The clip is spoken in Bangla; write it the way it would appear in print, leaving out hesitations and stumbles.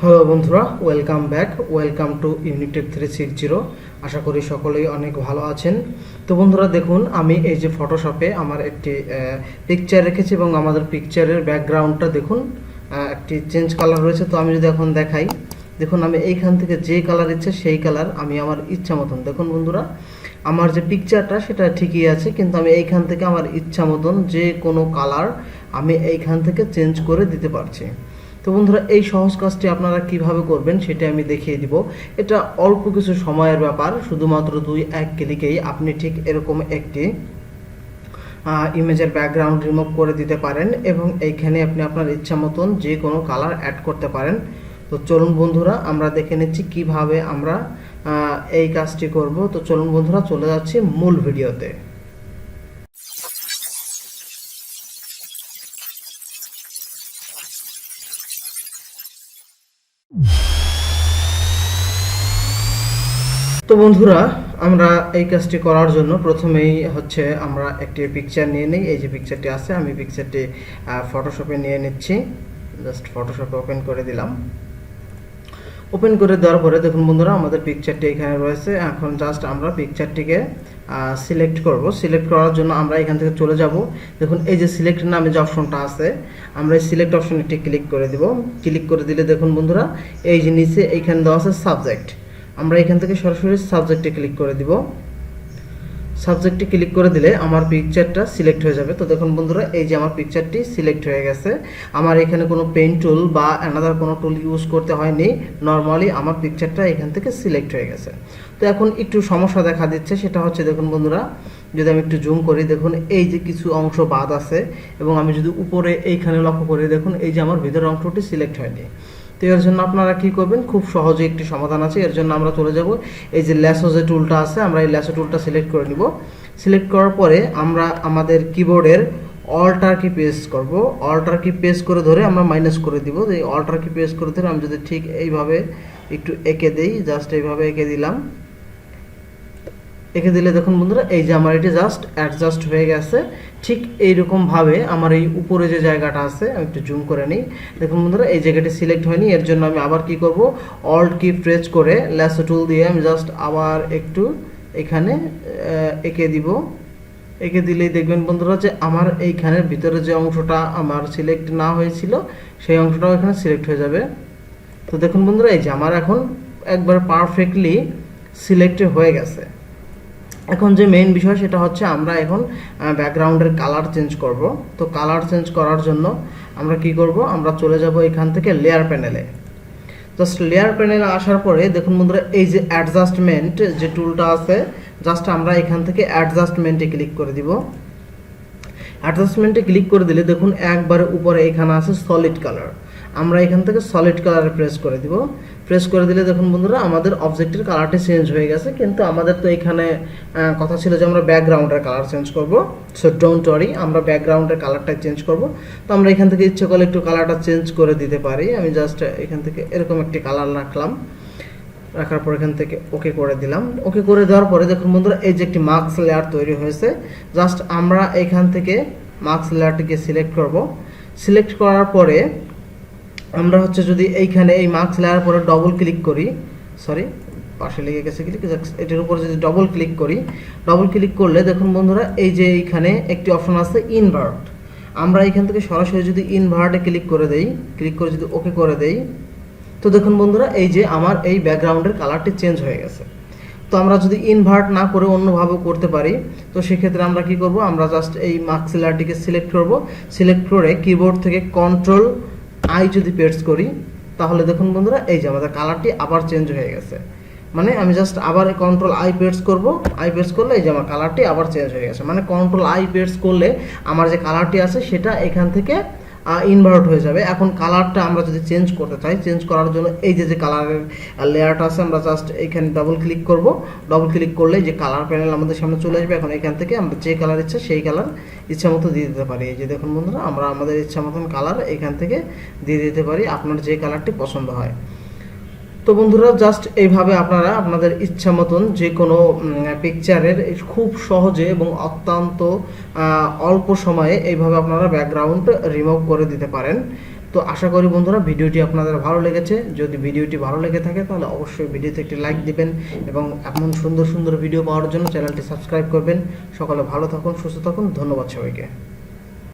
হ্যালো বন্ধুরা, welcome back. Welcome to Unitech 360। আশা করি সকলেই অনেক ভালো আছেন। তো বন্ধুরা দেখুন, আমি এই যে ফটোশপে আমার একটি পিকচার রেখেছি এবং আমাদের পিকচারের ব্যাকগ্রাউন্ডটা দেখুন একটি চেঞ্জ কালার রয়েছে। তো আমি যদি এখন দেখাই, দেখুন আমি এইখান থেকে যে কালার ইচ্ছে সেই কালার আমি আমার ইচ্ছা মতন, দেখুন বন্ধুরা আমার যে পিকচারটা সেটা ঠিকই আছে, কিন্তু আমি এইখান থেকে আমার ইচ্ছা মতন যে কোনো কালার আমি এইখান থেকে চেঞ্জ করে দিতে পারছি। তো বন্ধুরা এই সহজ কাজটি আপনারা কিভাবে করবেন সেটা আমি দেখিয়ে দিব। এটা অল্প কিছু সময়ের ব্যাপার, শুধুমাত্র 2-1 ক্লিকেই আপনি ঠিক এরকম একটি ইমেজের ব্যাকগ্রাউন্ড রিমুভ করে দিতে পারেন এবং এইখানে আপনি আপনার ইচ্ছা মতন যে কোনো কালার অ্যাড করতে পারেন। তো চলুন বন্ধুরা আমরা দেখে নিচ্ছি কিভাবে আমরা এই কাজটি করব। তো চলুন বন্ধুরা চলে যাচ্ছি মূল ভিডিওতে। তো বন্ধুরা আমরা এই কাজটি করার জন্য প্রথমেই হচ্ছে আমরা একটি পিকচার নিয়ে নিই। এই যে পিকচারটি আছে, আমি পিকচারটি ফটোশপে নিয়ে নিচ্ছি। জাস্ট ফটোশপে ওপেন করে দিলাম। ওপেন করে দেওয়ার পরে দেখুন বন্ধুরা আমাদের পিকচারটি এখানে রয়েছে। এখন জাস্ট আমরা পিকচারটিকে সিলেক্ট করব। সিলেক্ট করার জন্য আমরা এখান থেকে চলে যাব। দেখুন এই যে সিলেক্ট নামে যে অপশনটা আছে, আমরা এই সিলেক্ট অপশনে একটি ক্লিক করে দিব। ক্লিক করে দিলে দেখুন বন্ধুরা এই যে নিচে এইখানে দেওয়া আছে সাবজেক্ট, আমরা এখান থেকে সরাসরি সাবজেক্টে ক্লিক করে দিব। সাবজেক্টে ক্লিক করে দিলে আমার পিকচারটা সিলেক্ট হয়ে যাবে। তো দেখুন বন্ধুরা এই যে আমার পিকচারটি সিলেক্ট হয়ে গেছে। আমার এখানে কোনো পেন টুল বা অ্যানাদার কোনো টুল ইউজ করতে হয়নি, নর্মালি আমার পিকচারটা এখান থেকে সিলেক্ট হয়ে গেছে। তো এখন একটু সমস্যা দেখা দিচ্ছে, সেটা হচ্ছে দেখুন বন্ধুরা যদি আমি একটু জুম করি, দেখুন এই যে কিছু অংশ বাদ আছে এবং আমি যদি উপরে এইখানে লক্ষ্য করি, দেখুন এই যে আমার ভিতরের অংশটি সিলেক্ট হয়নি। তো এর জন্য আপনারা কি করবেন, খুব সহজে একটি সমাধান আছে। এর জন্য আমরা চলে যাব এই যে ল্যাসো যে টুলটা আছে, আমরা এই ল্যাসো টুলটা সিলেক্ট করে নিব। সিলেক্ট করার পরে আমরা আমাদের কিবোর্ডের অল্টার কি প্রেস করব। অল্টার কি প্রেস করে ধরে আমরা মাইনাস করে দিব। এই অল্টার কি প্রেস করে ধরে আমি যদি ঠিক এইভাবে একটু এঁকে দেই, জাস্ট এইভাবে এঁকে দিলাম। এঁকে দিলে দেখুন বন্ধুরা এই যে আমার এটি জাস্ট অ্যাডজাস্ট হয়ে গেছে। ঠিক এইরকমভাবে আমার এই উপরে যে জায়গাটা আছে, আমি একটু জুম করে নিই। দেখুন বন্ধুরা এই জায়গাটি সিলেক্ট হয়নি, এর জন্য আমি আবার কি করব, অল্ট কি প্রেস করে ল্যাসো টুল দিয়ে আমি জাস্ট আবার একটু এখানে এঁকে দিব। এঁকে দিলেই দেখবেন বন্ধুরা যে আমার এইখানের ভিতরে যে অংশটা আমার সিলেক্ট না হয়েছিল সেই অংশটাও এখানে সিলেক্ট হয়ে যাবে। তো দেখুন বন্ধুরা এই যে আমার এখন একবার পারফেক্টলি সিলেক্ট হয়ে গেছে। এখন যে মেইন বিষয় সেটা হচ্ছে আমরা এখন ব্যাকগ্রাউন্ডের কালার চেঞ্জ করব। তো কালার চেঞ্জ করার জন্য আমরা কি করব, আমরা চলে যাব এখান থেকে লেয়ার প্যানেলে। জাস্ট লেয়ার প্যানেলে আসার পরে দেখুন বন্ধুরা এই যে অ্যাডজাস্টমেন্ট যে টুলটা আছে, জাস্ট আমরা এখান থেকে অ্যাডজাস্টমেন্টে ক্লিক করে দিব। অ্যাডজাস্টমেন্টে ক্লিক করে দিলে দেখুন একবারে উপরে এখানে আছে সলিড কালার, আমরা এখান থেকে সলিড কালারে প্রেস করে দিব। প্রেস করে দিলে দেখুন বন্ধুরা আমাদের অবজেক্টের কালারটি চেঞ্জ হয়ে গেছে, কিন্তু আমাদের তো এখানে কথা ছিল যে আমরা ব্যাকগ্রাউন্ডের কালার চেঞ্জ করব। সো ডোন্ট ওয়ারি, আমরা ব্যাকগ্রাউন্ডের কালারটা চেঞ্জ করব। তো আমরা এখান থেকে ইচ্ছে করলে একটু কালারটা চেঞ্জ করে দিতে পারি। আমি জাস্ট এখান থেকে এরকম একটি কালার রাখলাম, রাখার পর এখান থেকে ওকে করে দিলাম। ওকে করে দেওয়ার পরে দেখুন বন্ধুরা এই যে একটি মাস্ক লেয়ার তৈরি হয়েছে। জাস্ট আমরা এখান থেকে মাস্ক লেয়ারটিকে সিলেক্ট করব। সিলেক্ট করার পরে আমরা হচ্ছে যদি এইখানে এই মাস্ক লেয়ার পরে ডবল ক্লিক করি, সরি পাশে লেগে গেছে ক্লিক, এটার উপরে যদি ডবল ক্লিক করি, ডবল ক্লিক করলে দেখুন বন্ধুরা এই যে এইখানে একটি অপশন আছে ইনভার্ট। আমরা এখান থেকে সরাসরি যদি ইনভার্টে ক্লিক করে দেই, ক্লিক করে যদি ওকে করে দেই, তো দেখুন বন্ধুরা এই যে আমার এই ব্যাকগ্রাউন্ডের কালারটি চেঞ্জ হয়ে গেছে। তো আমরা যদি ইনভার্ট না করে অন্যভাবে করতে পারি, তো সেক্ষেত্রে আমরা কি করব, আমরা জাস্ট এই মাস্ক লেয়ারটিকে সিলেক্ট করব। সিলেক্ট করে কিবোর্ড থেকে কন্ট্রোল আই যদি প্রেস করি, তাহলে দেখুন বন্ধুরা এই যে আমাদের কালারটি আবার চেঞ্জ হয়ে গেছে। মানে আমি জাস্ট আবার কন্ট্রোল আই প্রেস করব, আই প্রেস করলে এই যে আমার কালারটি আবার চেঞ্জ হয়ে গেছে। মানে কন্ট্রোল আই প্রেস করলে আমার যে কালারটি আছে সেটা এখান থেকে ইনভার্ট হয়ে যাবে। এখন কালারটা আমরা যদি চেঞ্জ করতে চাই, চেঞ্জ করার জন্য এই যে কালারের লেয়ারটা আছে, আমরা জাস্ট এখানে ডাবল ক্লিক করব। ডাবল ক্লিক করলে যে কালার প্যানেল আমাদের সামনে চলে আসবে। এখন এখান থেকে আমরা যে কালার ইচ্ছা সেই কালার ইচ্ছা মতো দিয়ে দিতে পারি। এই যে দেখুন বন্ধুরা আমরা আমাদের ইচ্ছা মতন কালার এখান থেকে দিয়ে দিতে পারি, আপনার যে কালারটি পছন্দ হয়। তো বন্ধুরা জাস্ট এইভাবে আপনারা আপনাদের ইচ্ছা মতন যে কোনো পিকচারের খুব সহজে এবং অত্যন্ত অল্প সময়ে এইভাবে আপনারা ব্যাকগ্রাউন্ড রিমুভ করে দিতে পারেন। তো আশা করি বন্ধুরা ভিডিওটি আপনাদের ভালো লেগেছে। যদি ভিডিওটি ভালো লেগে থাকে তাহলে অবশ্যই ভিডিওতে একটি লাইক দিবেন এবং এমন সুন্দর সুন্দর ভিডিও পাওয়ার জন্য চ্যানেলটি সাবস্ক্রাইব করবেন। সকলে ভালো থাকুন, সুস্থ থাকুন, ধন্যবাদ সবাইকে।